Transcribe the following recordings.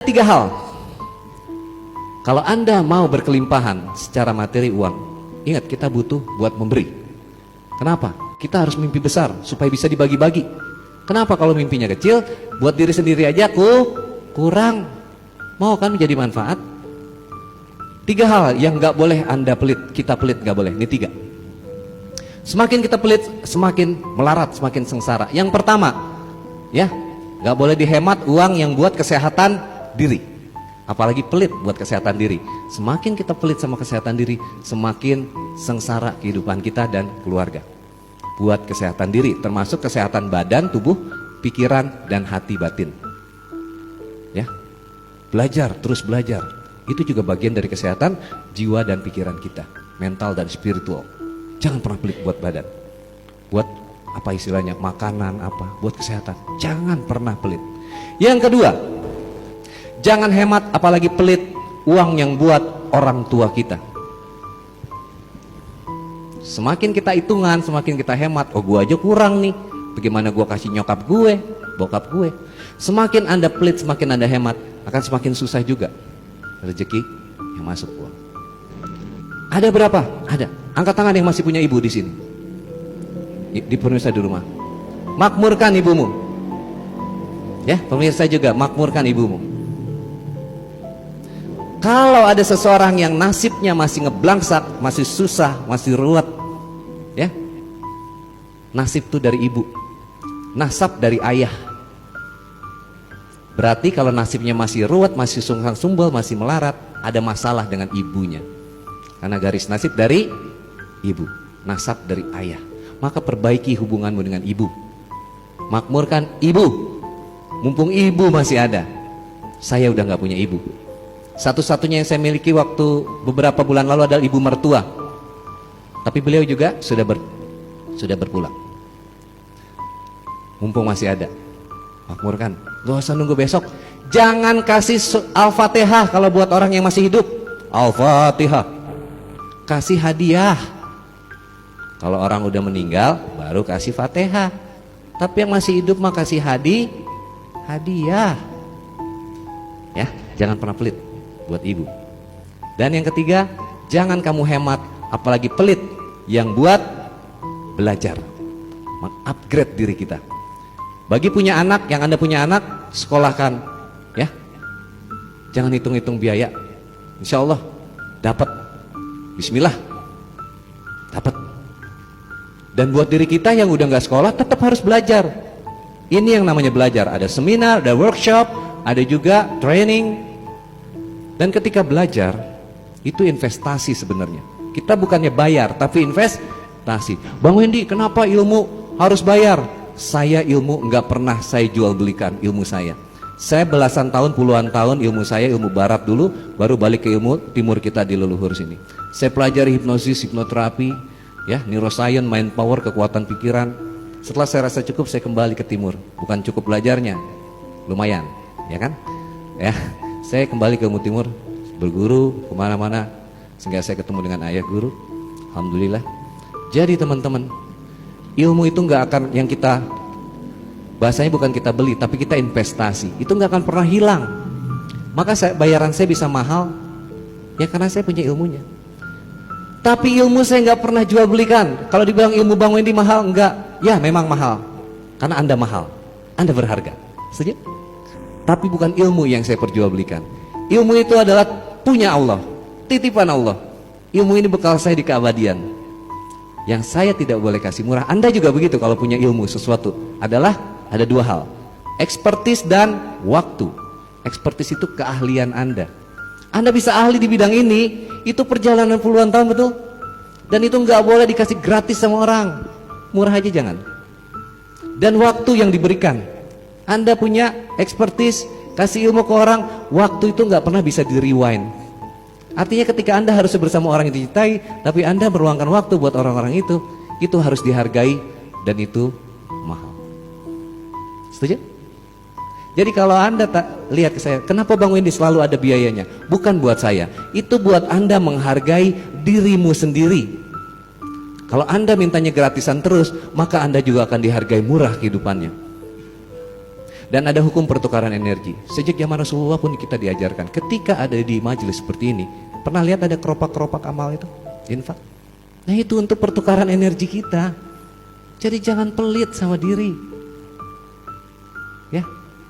Tiga hal. Kalau Anda mau berkelimpahan secara materi uang, ingat kita butuh buat memberi. Kenapa? Kita harus mimpi besar supaya bisa dibagi-bagi. Kenapa kalau mimpinya kecil, buat diri sendiri aja kurang. Mau kan menjadi manfaat? Tiga hal yang gak boleh Anda pelit, kita pelit gak boleh. Ini tiga. Semakin kita pelit, semakin melarat, semakin sengsara. Yang pertama, ya, gak boleh dihemat uang yang buat kesehatan diri. Apalagi pelit buat kesehatan diri. Semakin kita pelit sama kesehatan diri, semakin sengsara kehidupan kita dan keluarga. Buat kesehatan diri, termasuk kesehatan badan, tubuh, pikiran, dan hati batin. Ya, belajar, terus belajar. Itu juga bagian dari kesehatan jiwa dan pikiran kita, mental dan spiritual. Jangan pernah pelit buat badan, buat apa istilahnya, makanan apa, buat kesehatan. Jangan pernah pelit. Yang kedua, jangan hemat apalagi pelit uang yang buat orang tua kita. Semakin kita hitungan, semakin kita hemat. Oh, gua aja kurang nih, bagaimana gua kasih nyokap gue, bokap gue. Semakin Anda pelit, semakin Anda hemat, akan semakin susah juga rezeki yang masuk uang. Ada berapa? Ada. Angkat tangan yang masih punya ibu di sini, di pemirsa di rumah. Makmurkan ibumu. Ya, pemirsa juga makmurkan ibumu. Kalau ada seseorang yang nasibnya masih ngeblangsak, masih susah, masih ruwet, ya, nasib itu dari ibu, nasab dari ayah. Berarti kalau nasibnya masih ruwet, masih sungsang sumbel, masih melarat, ada masalah dengan ibunya. Karena garis nasib dari ibu, nasab dari ayah. Maka perbaiki hubunganmu dengan ibu. Makmurkan ibu. Mumpung ibu masih ada. Saya udah gak punya ibu. Satu-satunya yang saya miliki waktu beberapa bulan lalu adalah ibu mertua. Tapi beliau juga sudah berpulang. Mumpung masih ada, makmurkan. Gak usah nunggu besok. Jangan kasih Al-Fatihah kalau buat orang yang masih hidup. Al-Fatihah. Kasih hadiah. Kalau orang udah meninggal, baru kasih Fatihah. Tapi yang masih hidup mah kasih hadiah. Ya, jangan pernah pelit buat ibu. Dan yang ketiga, jangan kamu hemat apalagi pelit yang buat belajar, mengupgrade diri kita. Bagi punya anak, yang Anda punya anak, sekolahkan, ya. Jangan hitung-hitung biaya. Insya Allah dapat. Bismillah, dapat. Dan buat diri kita yang udah nggak sekolah, tetap harus belajar. Ini yang namanya belajar. Ada seminar, ada workshop, ada juga training. Dan ketika belajar, itu investasi sebenarnya. Kita bukannya bayar, tapi investasi. Bang Wendy, kenapa ilmu harus bayar? Saya ilmu nggak pernah saya jual belikan ilmu saya. Saya belasan tahun, puluhan tahun ilmu saya ilmu barat dulu, baru balik ke ilmu timur kita di leluhur sini. Saya pelajari hipnosis, hipnoterapi, ya, neuroscience, mind power, kekuatan pikiran. Setelah saya rasa cukup, saya kembali ke timur. Bukan cukup belajarnya, lumayan, ya kan? Ya, saya kembali ke ilmu timur, berguru kemana-mana, sehingga saya ketemu dengan ayah guru. Alhamdulillah. Jadi teman-teman, ilmu itu nggak akan yang kita bahasanya bukan kita beli, tapi kita investasi. Itu nggak akan pernah hilang. Maka bayaran saya bisa mahal, ya karena saya punya ilmunya. Tapi ilmu saya nggak pernah jual belikan. Kalau dibilang ilmu Bang Wendy mahal, enggak. Ya memang mahal, karena Anda mahal, Anda berharga. Setuju? Tapi bukan ilmu yang saya perjualbelikan. Ilmu itu adalah punya Allah, titipan Allah. Ilmu ini bekal saya di keabadian. Yang saya tidak boleh kasih murah. Anda juga begitu kalau punya ilmu sesuatu. Ada dua hal, ekspertis dan waktu. Ekspertis itu keahlian Anda. Anda bisa ahli di bidang ini, itu perjalanan puluhan tahun, betul? Dan itu nggak boleh dikasih gratis sama orang. Murah aja jangan. Dan waktu yang diberikan. Anda punya ekspertis, kasih ilmu ke orang, waktu itu nggak pernah bisa di rewind. Artinya ketika Anda harus bersama orang yang dicintai, tapi Anda meluangkan waktu buat orang-orang itu harus dihargai dan itu mahal. Setuju? Jadi kalau Anda tak lihat ke saya, kenapa Bang Wendy selalu ada biayanya? Bukan buat saya, itu buat Anda menghargai dirimu sendiri. Kalau Anda mintanya gratisan terus, maka Anda juga akan dihargai murah kehidupannya. Dan ada hukum pertukaran energi. Sejak zaman Rasulullah pun kita diajarkan. Ketika ada di majelis seperti ini, pernah lihat ada keropak-keropak amal itu? Infak. Nah itu untuk pertukaran energi kita. Jadi jangan pelit sama diri. Ya,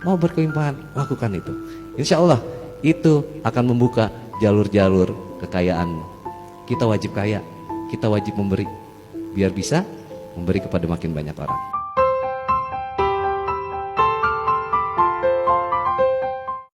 mau berkelimpahan, lakukan itu. Insya Allah itu akan membuka jalur-jalur kekayaan. Kita wajib kaya, kita wajib memberi. Biar bisa memberi kepada makin banyak orang.